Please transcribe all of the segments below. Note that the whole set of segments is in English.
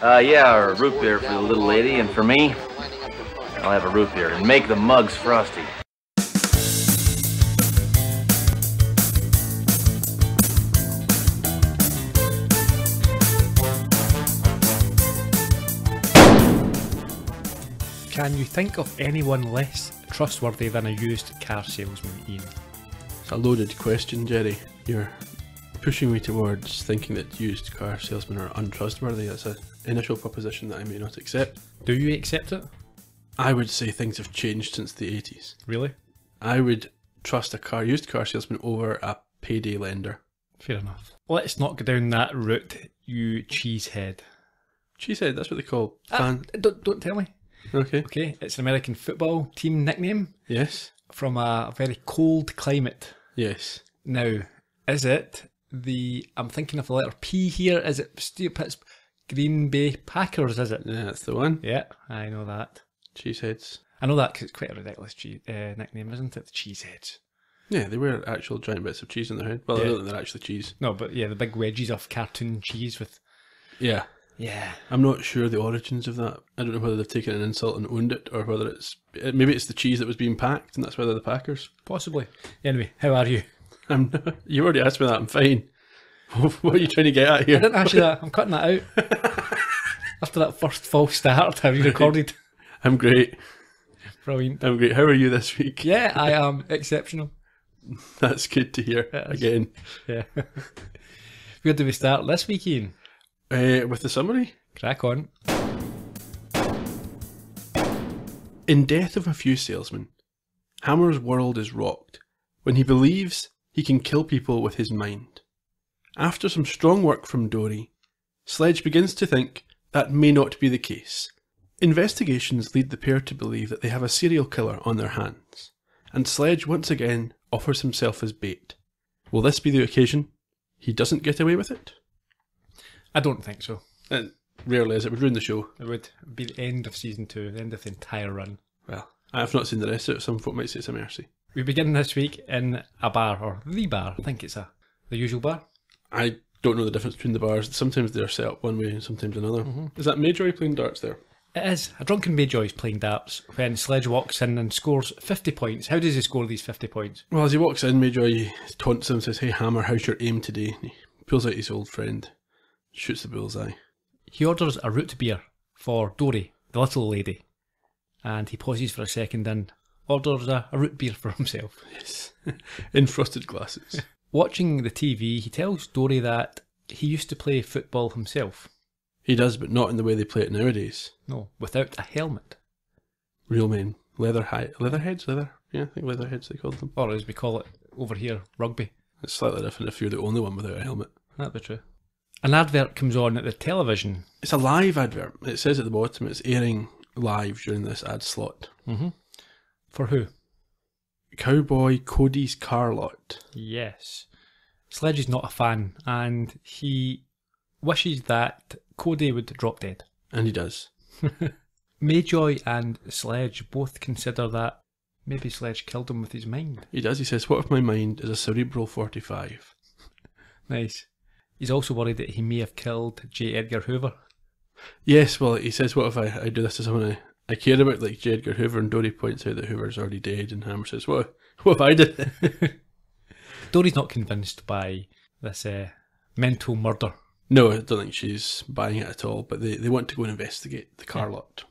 Yeah, or a root beer for the little lady, and for me, I'll have a root beer, and make the mugs frosty. Can you think of anyone less trustworthy than a used car salesman, Ian? It's a loaded question, Gerry. You're pushing me towards thinking that used car salesmen are untrustworthy. That's an initial proposition that I may not accept. Do you accept it? I would say things have changed since the 80s. Really? I would trust a used car salesman over a payday lender. Fair enough. Let's not go down that route, you cheesehead. Cheesehead, that's what they call fan. Don't tell me. Okay. Okay, it's an American football team nickname. Yes. From a very cold climate. Yes. Now, is it I'm thinking of the letter P here, is it Green Bay Packers, is it? Yeah, that's the one. Yeah, I know that. Cheeseheads. I know that because it's quite a ridiculous nickname, isn't it? The Cheeseheads. Yeah, they wear actual giant bits of cheese on their head. Well, I don't think they're actually cheese. No, but yeah, the big wedges of cartoon cheese with... Yeah. Yeah. I'm not sure the origins of that. I don't know whether they've taken an insult and owned it, or whether maybe it's the cheese that was being packed, and that's why they're the Packers. Possibly. Anyway, how are you? You already asked me that. I'm fine. What are you trying to get at here? I didn't ask you that. I'm cutting that out. After that first false start, have you recorded? I'm great. Brilliant. I'm great. How are you this week? Yeah, I am exceptional. That's good to hear. Again. Yeah. Where do we start this week, Ian? With the summary? Crack on. In Death of a Few Salesmen, Hammer's world is rocked when he believes he can kill people with his mind. After some strong work from Dory, Sledge begins to think that may not be the case. Investigations lead the pair to believe that they have a serial killer on their hands, and Sledge once again offers himself as bait. Will this be the occasion he doesn't get away with it? I don't think so. It rarely is. It would ruin the show. It would be the end of season 2, the end of the entire run. Well, I have not seen the rest of it. Some folk might say it's a mercy. We begin this week in a bar, or the bar. I think it's the usual bar. I don't know the difference between the bars. Sometimes they're set up one way and sometimes another. Mm-hmm. Is that Mayjoy playing darts there? It is. A drunken Mayjoy is playing darts when Sledge walks in and scores 50 points. How does he score these 50 points? Well, as he walks in, Mayjoy taunts him and says, "Hey Hammer, how's your aim today?" And he pulls out his old friend, shoots the bullseye. He orders a root beer for Dory, the little lady, and he pauses for a second and orders a root beer for himself. Yes, in frosted glasses. Watching the TV, he tells Dory that he used to play football himself. He does, but not in the way they play it nowadays. No, without a helmet. Real men. Leatherheads? Yeah, I think leatherheads they called them. Or as we call it over here, rugby. It's slightly different if you're the only one without a helmet. That'd be true. An advert comes on at the television. It's a live advert. It says at the bottom it's airing live during this ad slot. Mm-hmm. For who? Cowboy Cody's car lot. Yes. Sledge is not a fan, and he wishes that Cody would drop dead. And he does. Mayjoy and Sledge both consider that maybe Sledge killed him with his mind. He does. He says, "What if my mind is a cerebral 45? Nice. He's also worried that he may have killed J. Edgar Hoover. Yes, well, he says, what if I do this to someone I care about, like J. Edgar Hoover, and Dory points out that Hoover's already dead, and Hammer says, what if I did it? Dory's not convinced by this mental murder. No, I don't think she's buying it at all, but they want to go and investigate the car lot.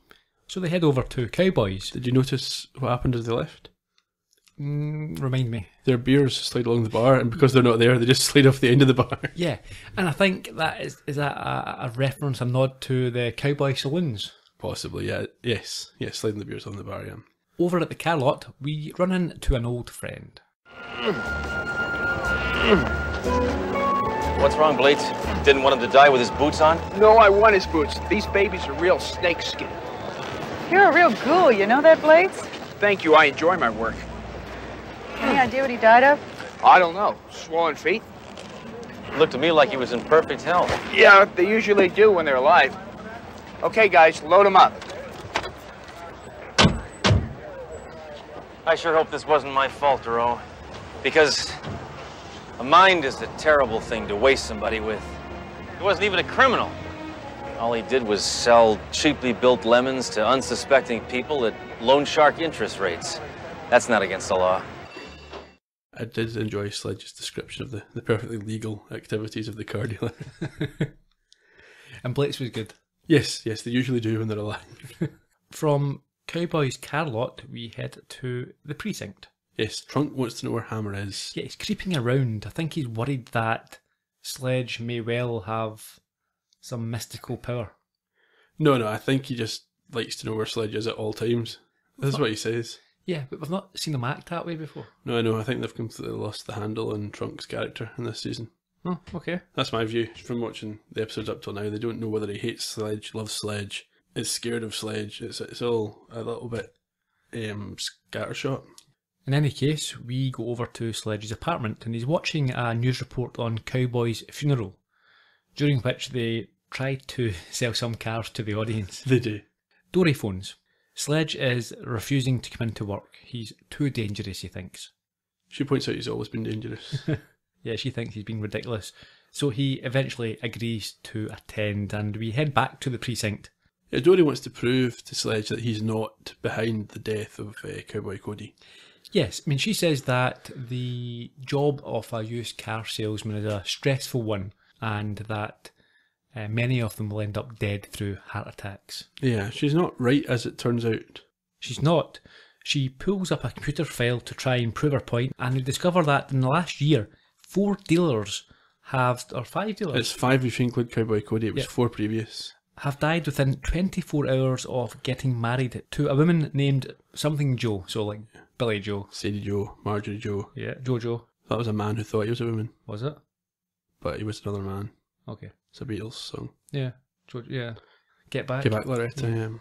So they head over to Cowboys. Did you notice what happened as they left? Remind me. Their beers slide along the bar, and because they're not there, they just slide off the end of the bar. Yeah, and I think that is that a reference, a nod to the Cowboy Saloons? Possibly, yeah. Yes, sliding the beers on the bar, yeah. Over at the car lot, we run into an old friend. What's wrong, Blades? Didn't want him to die with his boots on? No, I want his boots. These babies are real snakeskin. You're a real ghoul, you know that, Blades? Thank you, I enjoy my work. Any idea what he died of? I don't know. Swollen feet? Looked to me like he was in perfect health. Yeah, they usually do when they're alive. Okay, guys, load them up. I sure hope this wasn't my fault, Duro. Because a mind is a terrible thing to waste somebody with. He wasn't even a criminal. All he did was sell cheaply built lemons to unsuspecting people at loan shark interest rates. That's not against the law. I did enjoy Sledge's description of the perfectly legal activities of the car dealer. And Blake's was good. Yes, they usually do when they're alive. From Cowboy's car lot, we head to the precinct. Yes, Trunk wants to know where Hammer is. Yeah, he's creeping around. I think he's worried that Sledge may well have some mystical power. No, I think he just likes to know where Sledge is at all times. This is what he says. Yeah, but we've not seen him act that way before. No, I know. I think they've completely lost the handle on Trunk's character in this season. Oh, okay. That's my view from watching the episodes up till now. They don't know whether he hates Sledge, loves Sledge, is scared of Sledge. It's all a little bit scattershot. In any case, we go over to Sledge's apartment and he's watching a news report on Cowboy's funeral, during which they try to sell some cars to the audience. They do. Dory phones. Sledge is refusing to come into work. He's too dangerous, he thinks. She points out he's always been dangerous. Yeah, she thinks he's being ridiculous. So he eventually agrees to attend and we head back to the precinct. Yeah, Dory wants to prove to Sledge that he's not behind the death of Cowboy Cody. Yes, I mean, she says that the job of a used car salesman is a stressful one and that many of them will end up dead through heart attacks. Yeah, she's not right as it turns out. She's not. She pulls up a computer file to try and prove her point, and we discover that in the last year, 4 dealers have, or 5 dealers? It's 5 if you include Cowboy Cody, it was 4 previous. Have died within 24 hours of getting married to a woman named something Joe, so like Billy Joe. Sadie Joe, Marjorie Joe. Yeah, Jojo. That was a man who thought he was a woman. Was it? But he was another man. Okay. It's a Beatles song. Yeah. Yeah. Get Back. Get Back, Loretta.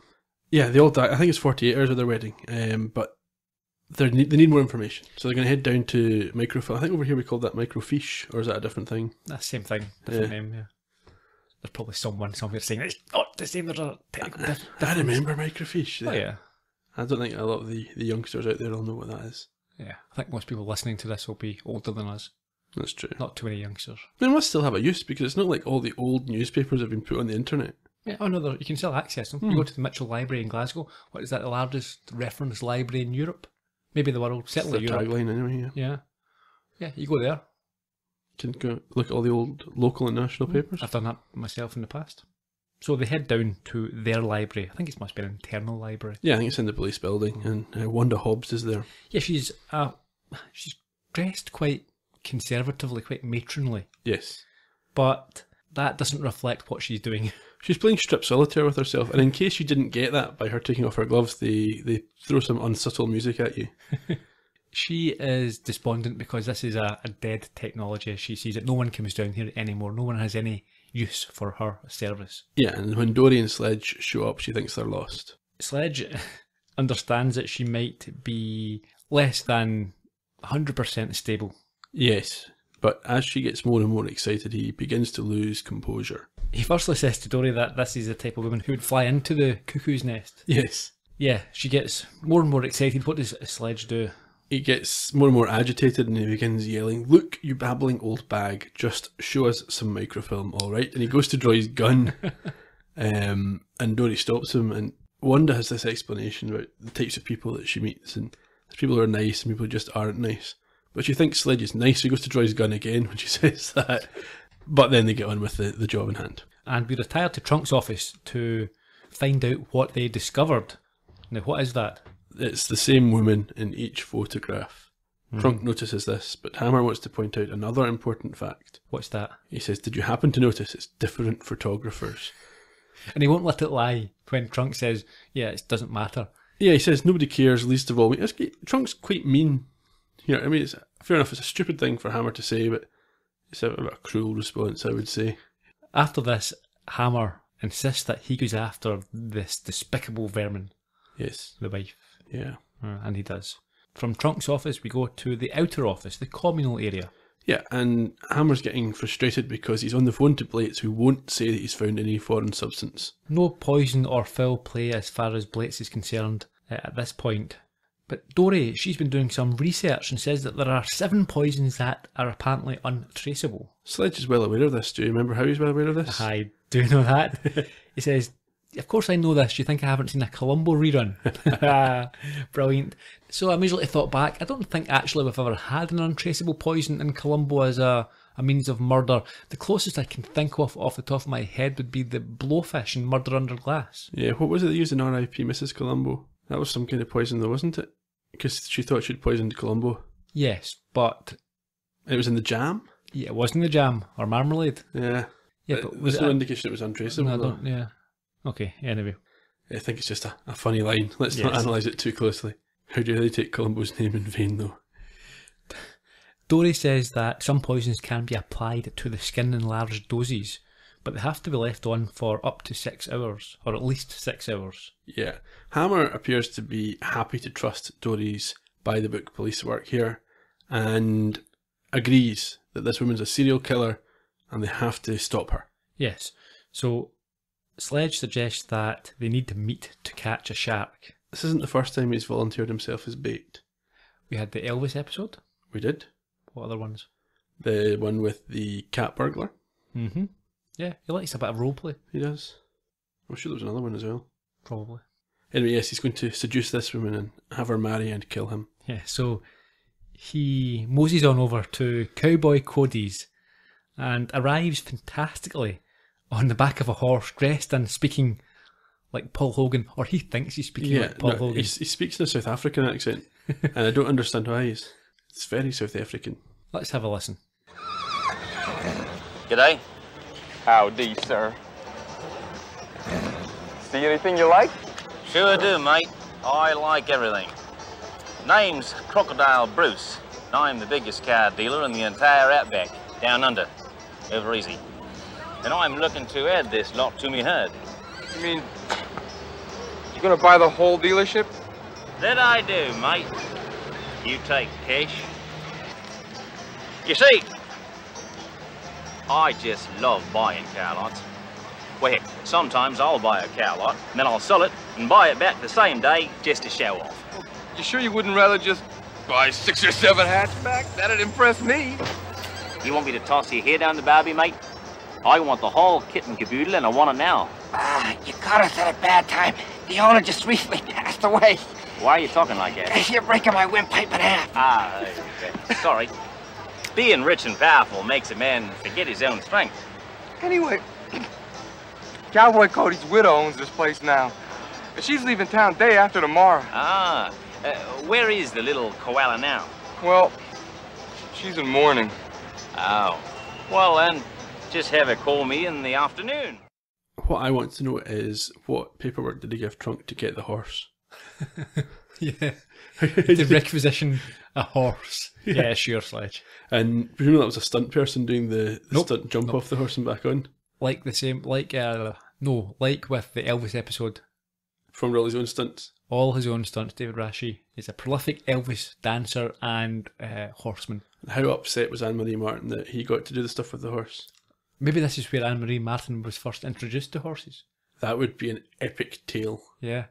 Yeah, they all died. I think it's 48 hours of their wedding. But they need more information. So they're going to head down to microfilm. I think over here we called that microfiche, or is that a different thing? That's the same thing. Different name, yeah. There's probably someone somewhere saying it's not the same. There's a technical difference. I remember microfiche. Oh, yeah. I don't think a lot of the youngsters out there will know what that is. Yeah, I think most people listening to this will be older than us. That's true. Not too many youngsters. They must still have a use because it's not like all the old newspapers have been put on the internet. Yeah, oh no, you can still access them. You go to the Mitchell Library in Glasgow. What is that, the largest reference library in Europe? Maybe the world, certainly Europe. Europe. Tagline anyway, yeah. Yeah, you go there. You can go look at all the old local and national papers. I've done that myself in the past. So they head down to their library. I think it must be an internal library. Yeah, I think it's in the police building, and Wanda Hobbs is there. Yeah, she's dressed quite conservatively, quite matronly. Yes. But that doesn't reflect what she's doing. She's playing strip solitaire with herself, and in case you didn't get that by her taking off her gloves, they throw some unsubtle music at you. She is despondent because this is a dead technology. She sees that no one comes down here anymore. No one has any use for her service. Yeah, and when Dory and Sledge show up, she thinks they're lost. Sledge understands that she might be less than 100% stable. Yes, but as she gets more and more excited, he begins to lose composure. He firstly says to Dory that this is the type of woman who would fly into the cuckoo's nest. Yes. Yeah, she gets more and more excited. What does Sledge do? He gets more and more agitated and he begins yelling, "Look, you babbling old bag, just show us some microfilm, all right?" And he goes to draw his gun, and Dory stops him, and Wanda has this explanation about the types of people that she meets, and there's people who are nice and people who just aren't nice. But she thinks Sledge is nice, so he goes to draw his gun again when she says that. But then they get on with the job in hand. And we retire to Trunk's office to find out what they discovered. Now, what is that? It's the same woman in each photograph. Trunk notices this, but Hammer wants to point out another important fact. What's that? He says, "Did you happen to notice it's different photographers?" And he won't let it lie when Trunk says, yeah, it doesn't matter. Yeah, he says, nobody cares, least of all me. Trunk's quite mean. You know, I mean, it's fair enough, it's a stupid thing for Hammer to say, but it's a cruel response, I would say. After this, Hammer insists that he goes after this despicable vermin. Yes. The wife. Yeah. And he does. From Trunk's office, we go to the outer office, the communal area. Yeah, and Hammer's getting frustrated because he's on the phone to Blates, who won't say that he's found any foreign substance. No poison or foul play as far as Blates is concerned at this point. But Dory, she's been doing some research and says that there are 7 poisons that are apparently untraceable. Sledge is well aware of this. Do you remember how he's well aware of this? I Do you know that? He says, of course I know this. You think I haven't seen a Columbo rerun? Brilliant. So I immediately thought back. I don't think actually we've ever had an untraceable poison in Columbo as a means of murder. The closest I can think of off the top of my head would be the blowfish in Murder Under Glass. Yeah, what was it they used in R.I.P. Mrs. Columbo? That was some kind of poison though, wasn't it? Because she thought she'd poisoned Columbo. Yes, but... It was in the jam? Yeah, it wasn't the jam or marmalade. Yeah. Yeah, but there's no indication it was untraceable. No, I though. don't, yeah. Okay, anyway. I think it's just a funny line. Let's not analyse it too closely. How do they take Columbo's name in vain though? Dory says that some poisons can be applied to the skin in large doses, but they have to be left on for up to 6 hours, or at least 6 hours. Yeah. Hammer appears to be happy to trust Dory's by-the-book police work here, and agrees that this woman's a serial killer and they have to stop her. Yes. So Sledge suggests that they need to meet to catch a shark. This isn't the first time he's volunteered himself as bait. We had the Elvis episode. We did. What other ones? The one with the cat burglar. Mm-hmm. Yeah, he likes a bit of roleplay. He does. I'm sure there was another one as well. Probably. Anyway, yes, he's going to seduce this woman and have her marry and kill him. Yeah, so he moseys on over to Cowboy Cody's and arrives fantastically on the back of a horse, dressed and speaking like Paul Hogan, or he thinks he's speaking like Paul Hogan. He speaks in a South African accent, and I don't understand why. It's very South African. Let's have a listen. G'day. Howdy, sir. See anything you like? Sure do, mate. I like everything. Name's Crocodile Bruce. I'm the biggest car dealer in the entire outback, down under. Over easy. And I'm looking to add this lot to me herd. You mean, you gonna buy the whole dealership? That I do, mate. You take cash. You see, I just love buying car lots. Well, heck, sometimes I'll buy a car lot, and then I'll sell it and buy it back the same day just to show off. You sure you wouldn't rather just buy 6 or 7 hatchbacks? That'd impress me. You want me to toss your hair down the barbie, mate? I want the whole kit and caboodle, and I want it now. You caught us at a bad time. The owner just recently passed away. Why are you talking like that? You're breaking my windpipe in half. Sorry. Being rich and powerful makes a man forget his own strength. Anyway, Cowboy Cody's widow owns this place now. She's leaving town day after tomorrow. Where is the little koala now? Well, she's in mourning. Oh. Well then, just have her call me in the afternoon. What I want to know is, what paperwork did he give Trunk to get the horse? Yeah. To requisition a horse. Yeah, sure, Sledge. And presumably that was a stunt person doing the stunt jump off the horse and back on? Like the same, like with the Elvis episode. From all his own stunts? All his own stunts. David Rashi is a prolific Elvis dancer and horseman. How upset was Anne-Marie Martin that he got to do the stuff with the horse? Maybe this is where Anne-Marie Martin was first introduced to horses. That would be an epic tale. Yeah.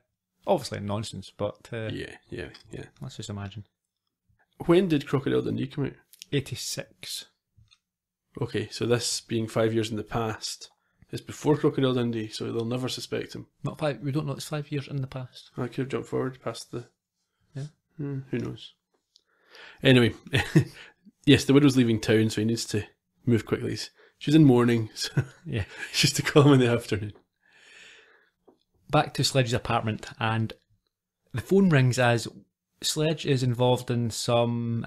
Obviously nonsense, but... Yeah. Let's just imagine. When did Crocodile Dundee come out? 86. Okay, so this being 5 years in the past is before Crocodile Dundee, so they'll never suspect him. Not 5, we don't know it's 5 years in the past. I could have jumped forward past the... Yeah. Who knows? Anyway, yes, the widow's leaving town, so he needs to move quickly. She's in mourning, so yeah. She's to call him in the afternoon. Back to Sledge's apartment, and the phone rings as Sledge is involved in some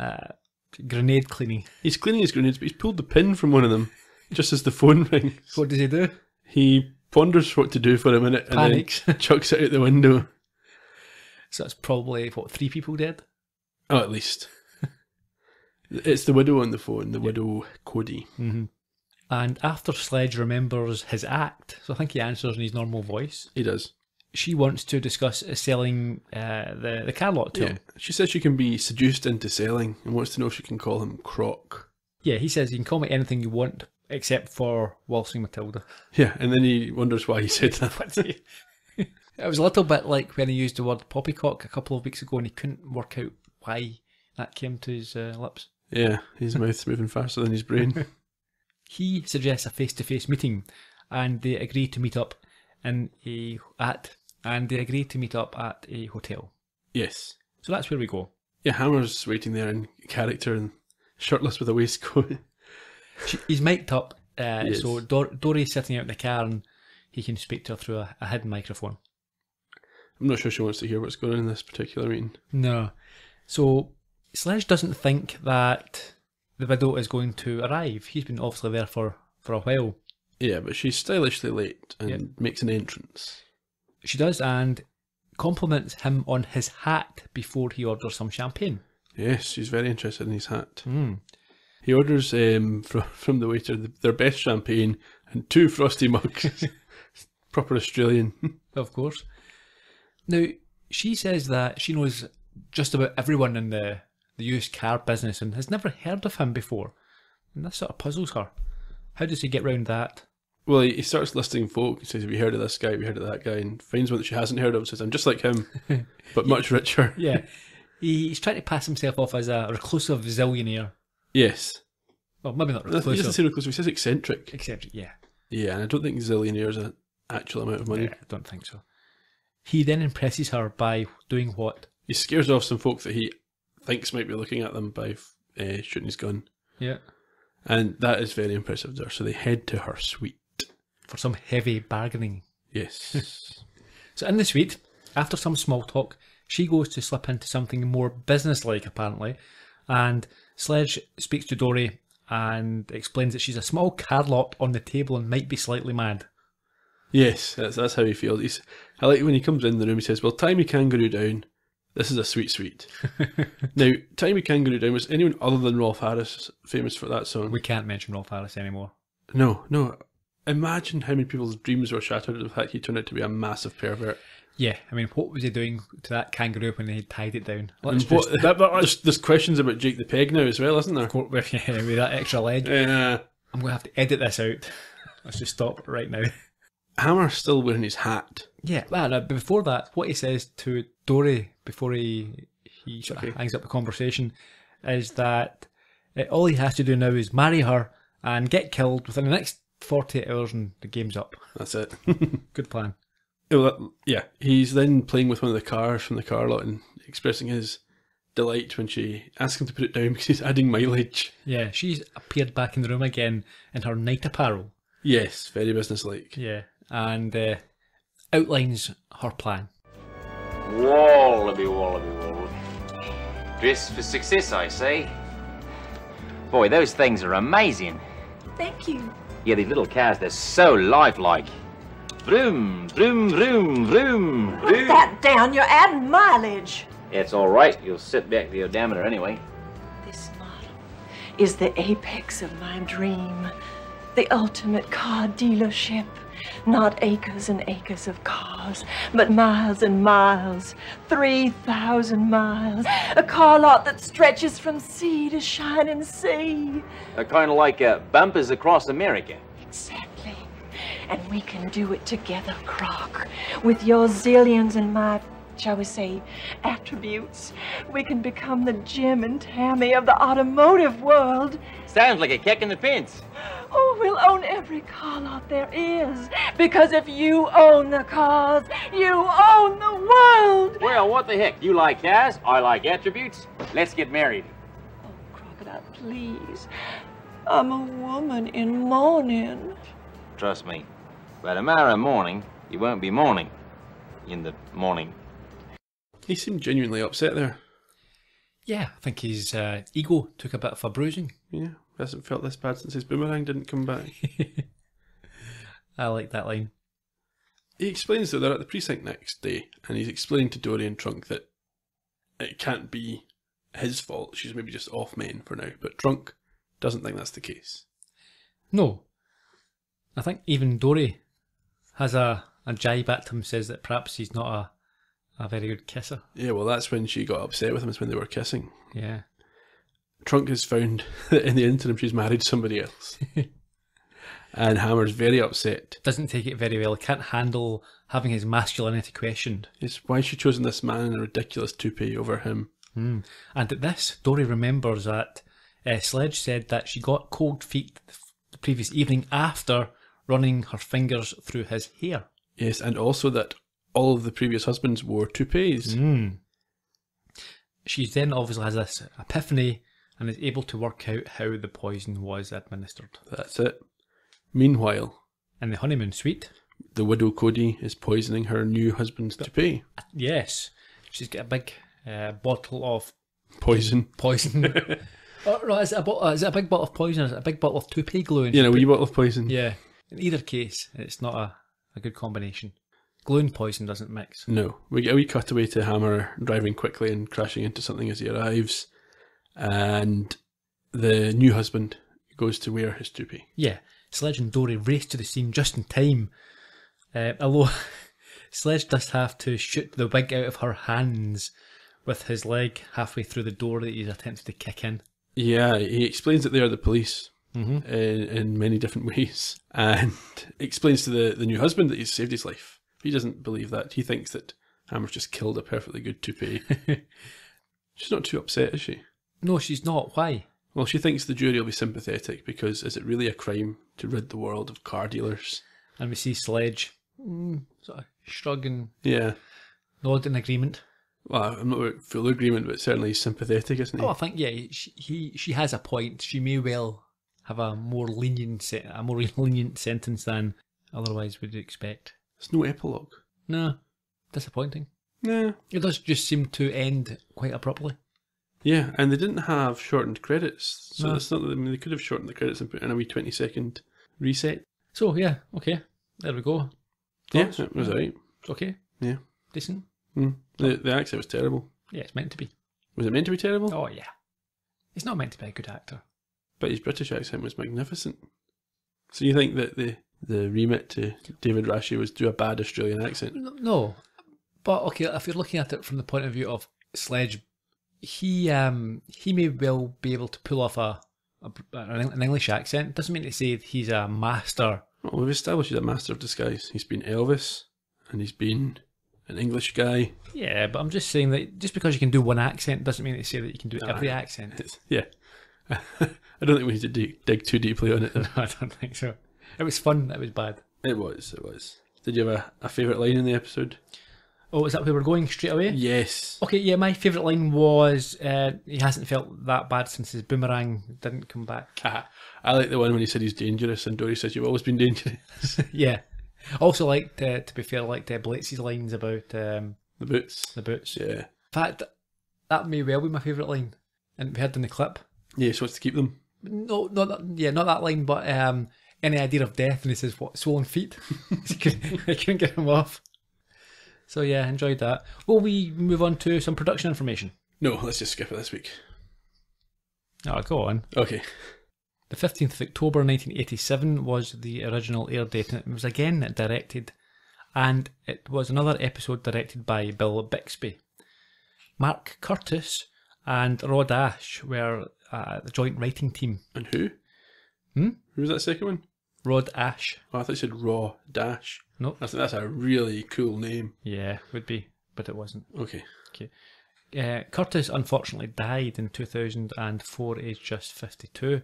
grenade cleaning. He's cleaning his grenades, but he's pulled the pin from one of them just as the phone rings. What does he do? He ponders what to do for a minute and panics. Then chucks it out the window. So that's probably, 3 people dead? Oh, at least. It's the widow on the phone, the widow Cody. Mm-hmm. And after Sledge remembers his act, so I think he answers in his normal voice. He does. She wants to discuss selling the car lot to him. She says she can be seduced into selling and wants to know if she can call him Croc. Yeah, he says you can call me anything you want except for Waltzing Matilda. Yeah, and then he wonders why he said that. It was a little bit like when he used the word poppycock a couple of weeks ago and he couldn't work out why that came to his lips. Yeah, his mouth's moving faster than his brain. He suggests a face-to-face meeting and they agree to meet up at a hotel. Yes. So that's where we go. Yeah, Hammer's waiting there in character and shirtless with a waistcoat. He's mic'd up, Yes. so Dory's sitting out in the car and he can speak to her through a hidden microphone. I'm not sure she wants to hear what's going on in this particular meeting. No. So Sledge doesn't think that the widow is going to arrive. He's been obviously there for a while. Yeah, but she's stylishly late and makes an entrance. She does, and compliments him on his hat before he orders some champagne. Yes, she's very interested in his hat. Mm. He orders from the waiter their best champagne and 2 frosty mugs. Proper Australian. Of course. Now, she says that she knows just about everyone in the used car business and has never heard of him before. And that sort of puzzles her. How does he get round that? Well, he starts listing folk. He says, have you heard of this guy? Have you heard of that guy? And finds one that she hasn't heard of and says, I'm just like him, but much richer. Yeah. He's trying to pass himself off as a reclusive zillionaire. Yes. Well, maybe not He doesn't reclusive. say reclusive, he says eccentric. Eccentric, yeah. Yeah, and I don't think zillionaire is an actual amount of money. I don't think so. He then impresses her by doing what? He scares off some folk that he thinks might be looking at them by shooting his gun. Yeah. And that is very impressive to her. So they head to her suite. For some heavy bargaining. Yes. So in the suite, after some small talk, she goes to slip into something more businesslike, apparently. And Sledge speaks to Dory and explains that she's a small card lot on the table and might be slightly mad. Yes, that's how he feels. I like when he comes in the room, he says, well, tie me kangaroo down. This is a sweet suite. Now, tie me kangaroo down, was anyone other than Rolf Harris famous for that song? We can't mention Rolf Harris anymore. No. Imagine how many people's dreams were shattered at the fact he turned out to be a massive pervert. Yeah, I mean, what was he doing to that kangaroo when he tied it down? There's questions about Jake the Peg now as well, isn't there? With that extra leg. I'm going to have to edit this out. Let's just stop right now. Hammer's still wearing his hat. Yeah, well, no, before that, what he says to Dory before he sort of hangs up the conversation is that all he has to do now is marry her and get killed within the next 48 hours and the game's up. That's it. Good plan. Well, yeah, he's then playing with one of the cars from the car lot and expressing his delight when she asks him to put it down because he's adding mileage. Yeah, she's appeared back in the room again in her night apparel. Yes, very businesslike. Yeah, and outlines her plan. Wallaby, wallaby, wallaby. Dress for success, I say. Boy, those things are amazing. Thank you. Yeah, these little cars, they're so lifelike. Vroom, vroom, vroom, vroom, Put vroom. that down, you're adding mileage. It's all right. You'll sit back the odometer anyway. This model is the apex of my dream. The ultimate car dealership. Not acres and acres of cars, but miles and miles. 3,000 miles. A car lot that stretches from sea to shining sea. Kind of like bumpers across America. Exactly. And we can do it together, Croc. With your zillions and my, shall we say, attributes. We can become the Jim and Tammy of the automotive world. Sounds like a kick in the pants. Oh, we'll own every car lot there is. Because if you own the cars, you own the world. Well, what the heck? You like cars, I like attributes. Let's get married. Oh, Crocodile, please. I'm a woman in mourning. Trust me, by tomorrow morning, you won't be mourning. In the morning. He seemed genuinely upset there. Yeah, I think his ego took a bit of a bruising. Yeah, hasn't felt this bad since his boomerang didn't come back. I like that line. He explains that they're at the precinct next day, and he's explaining to Dory and Trunk that it can't be his fault. She's maybe just off main for now, but Trunk doesn't think that's the case. No. I think even Dory has a jibe at him, says that perhaps he's not a very good kisser. Yeah, well, that's when she got upset with him, is when they were kissing. Yeah. Trunk has found that in the interim she's married somebody else. And Hammer's very upset. Doesn't take it very well. Can't handle having his masculinity questioned. It's why she chosen this man in a ridiculous toupee over him. And at this, Dory remembers that Sledge said that she got cold feet the previous evening after running her fingers through his hair. Yes, and also that all of the previous husbands wore toupees. She then obviously has this epiphany and is able to work out how the poison was administered. That's it. Meanwhile, In the honeymoon suite, the widow Cody is poisoning her new husband's toupee. yes, she's got a big bottle of Poison. poison. Oh, no, is it a big bottle of poison or is it a big bottle of toupee glue? Yeah, a wee bottle of poison. Yeah. In either case, it's not a good combination. Glue and poison doesn't mix. No. We get a wee cutaway to Hammer driving quickly and crashing into something as he arrives. And the new husband goes to wear his toupee. Yeah. Sledge and Dory race to the scene just in time. Although Sledge does have to shoot the wig out of her hands with his leg halfway through the door that he's attempted to kick in. Yeah, he explains that they are the police in many different ways, and explains to the new husband that he's saved his life. He doesn't believe that. He thinks that Hammer's just killed a perfectly good toupee. She's not too upset, is she? No, she's not. Why? Well, she thinks the jury will be sympathetic because is it really a crime to rid the world of car dealers? And we see Sledge sort of shrug and Yeah. nod in agreement. Well, I'm not in full agreement, but certainly he's sympathetic, isn't he? Oh, I think she has a point. She may well have a more lenient sentence than otherwise would expect. There's no epilogue. No, disappointing. Nah. It does just seem to end quite abruptly. Yeah, and they didn't have shortened credits, so No. it's not. I mean, they could have shortened the credits and put in a wee 20-second reset. So yeah, okay, there we go. Yeah, Thoughts? it was alright. It's okay. Yeah. Decent. The accent was terrible. Yeah, it's meant to be. Was it meant to be terrible? Oh yeah, he's not meant to be a good actor. But his British accent was magnificent. So you think that the remit to David Rasche was do a bad Australian accent? No, but okay, if you're looking at it from the point of view of Sledge, he may well be able to pull off an English accent. Doesn't mean to say he's a master. Well, we've established he's a master of disguise. He's been Elvis, and he's been an English guy. Yeah, but I'm just saying that just because you can do one accent doesn't mean to say that you can do every accent. Yeah. I don't think we need to dig too deeply on it. No, I don't think so. It was fun. It was bad. It was. Did you have a favourite line in the episode? Oh, is that where we're going straight away? Yes. Okay, yeah, my favourite line was he hasn't felt that bad since his boomerang didn't come back. I like the one when he said he's dangerous and Dory says you've always been dangerous. Yeah. Also liked, to be fair, Blitz's lines about The boots. Yeah. Yeah. In fact, that may well be my favourite line. And we had in the clip. Yeah, so wants to keep them. No, not that line, but any idea of death, and he says, what, swollen feet? I couldn't get him off. So yeah, enjoyed that. Will we move on to some production information? No, let's just skip it this week. Oh, go on. Okay. The 15th of October 1987 was the original air date, and it was again directed, and it was another episode directed by Bill Bixby. Mark Curtis and Rod Ash were the joint writing team. And who? Hmm? Who was that second one? Rod Ash. Oh, I thought you said Raw Dash. Nope. I think that's a really cool name. Yeah, would be, but it wasn't. Okay. Curtis unfortunately died in 2004, aged just 52.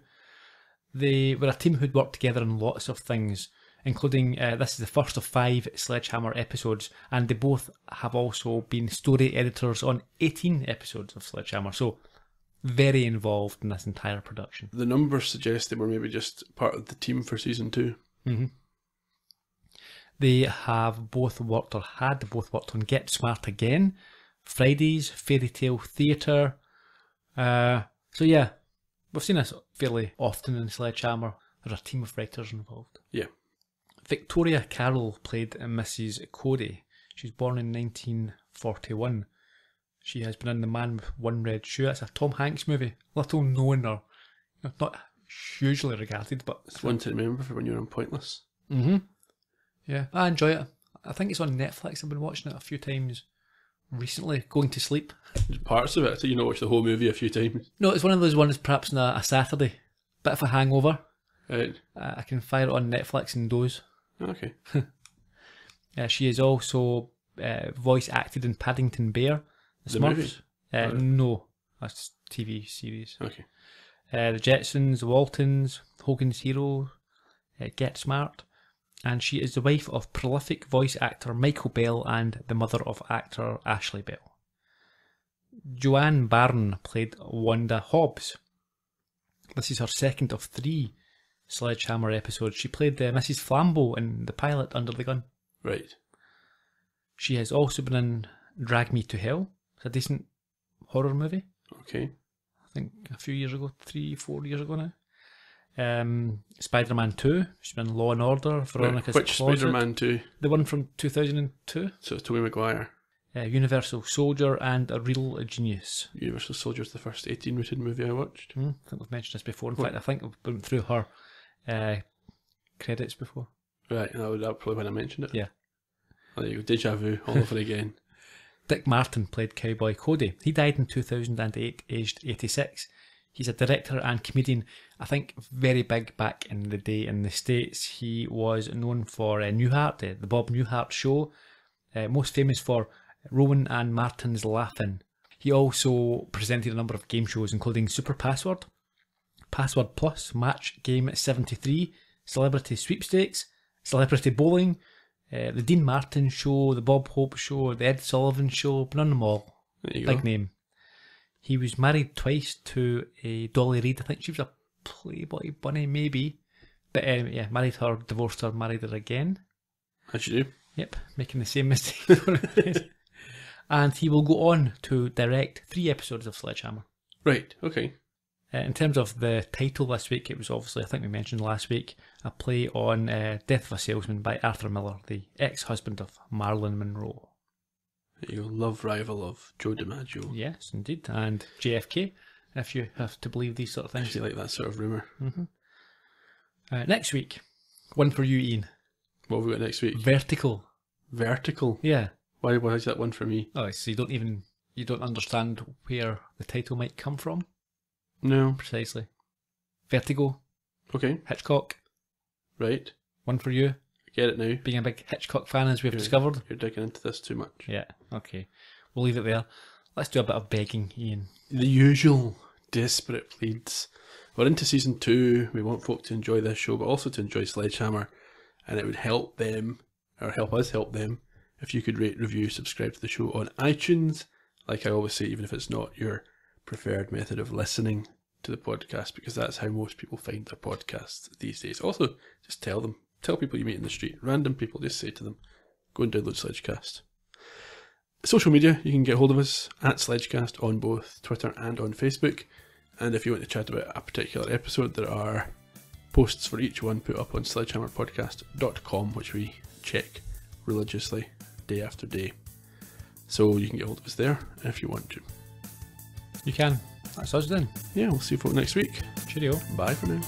They were a team who'd worked together on lots of things, including this is the first of 5 Sledgehammer episodes, and they both have also been story editors on 18 episodes of Sledgehammer, so very involved in this entire production. The numbers suggest they were maybe just part of the team for season 2. Mm-hmm. They have both worked on Get Smart Again, Fridays, Fairy Tale Theatre. So yeah, we've seen this fairly often in Sledgehammer. There's a team of writers involved. Yeah. Victoria Carroll played Mrs. Cody. She was born in 1941. She has been in The Man with One Red Shoe. That's a Tom Hanks movie. Little known or not hugely regarded, but It's one to remember for when you're on Pointless. Mm-hmm. Yeah, I enjoy it. I think it's on Netflix. I've been watching it a few times recently, going to sleep. There's parts of it, so you know, watch the whole movie a few times. No, it's one of those ones perhaps on a Saturday. Bit of a hangover. Right. I can fire it on Netflix and doze. Okay. She is also voice acted in Paddington Bear. The movie? Smurfs. No, that's TV series. Okay. The Jetsons, the Waltons, Hogan's Hero, Get Smart. and she is the wife of prolific voice actor Michael Bell and the mother of actor Ashley Bell. Joanne Barron played Wanda Hobbs. This is her second of 3 Sledgehammer episodes. She played Mrs. Flambeau in the pilot Under the Gun. Right. She has also been in Drag Me to Hell. It's a decent horror movie. Okay. I think a few years ago, 3-4 years ago now. Spider-Man 2. She's been in Law and Order. Veronica's Which Closet. Spider-Man 2? The one from 2002. So it's Tobey Maguire. Universal Soldier and A Real Genius. Universal Soldier's the first 18-rated movie I watched. I think we've mentioned this before. In fact, I think we've been through her credits before. Right, that was probably when I mentioned it. Yeah. Oh, there you go, deja vu all over again. Dick Martin played Cowboy Cody. He died in 2008, aged 86. He's a director and comedian, I think very big back in the day in the States. He was known for Newhart, the Bob Newhart Show, most famous for Rowan and Martin's Laugh-In. He also presented a number of game shows, including Super Password, Password Plus, Match Game 73, Celebrity Sweepstakes, Celebrity Bowling, the Dean Martin Show, the Bob Hope Show, the Ed Sullivan Show, but on them all. There you Big go. name. He was married twice to a Dolly Reid. I think she was a Playboy bunny, maybe. But yeah, married her, divorced her, married her again. As you do. Yep, making the same mistake. And he will go on to direct 3 episodes of Sledgehammer. Right, okay. In terms of the title this week, it was obviously, I think we mentioned last week, a play on Death of a Salesman by Arthur Miller, the ex-husband of Marilyn Monroe. There you go, love rival of Joe DiMaggio. Yes, indeed. And JFK, if you have to believe these sort of I things. actually like that sort of rumour. Next week, one for you, Ian. What have we got next week? Vertical. Vertical? Yeah. Why is that one for me? Oh, so you don't understand where the title might come from? No. Precisely. Vertigo, Okay, Hitchcock, right. one for you. Get it now. Being a big Hitchcock fan, as we've discovered. You're digging into this too much. Yeah, okay. We'll leave it there. Let's do a bit of begging, Ian. The usual desperate pleads. We're into season 2. We want folk to enjoy this show, but also to enjoy Sledgehammer. And it would help them, or help us help them, if you could rate, review, subscribe to the show on iTunes. Like I always say, even if it's not your preferred method of listening to the podcast, because that's how most people find their podcasts these days. Also, just tell them. Tell people you meet in the street. Random people, just say to them, go and download Sledgecast. Social media, you can get hold of us at Sledgecast on both Twitter and on Facebook. And if you want to chat about a particular episode, there are posts for each one put up on sledgehammerpodcast.com, which we check religiously day after day. So you can get hold of us there if you want to. You can. That's us then. Yeah, we'll see you folk next week. Cheerio. Bye for now.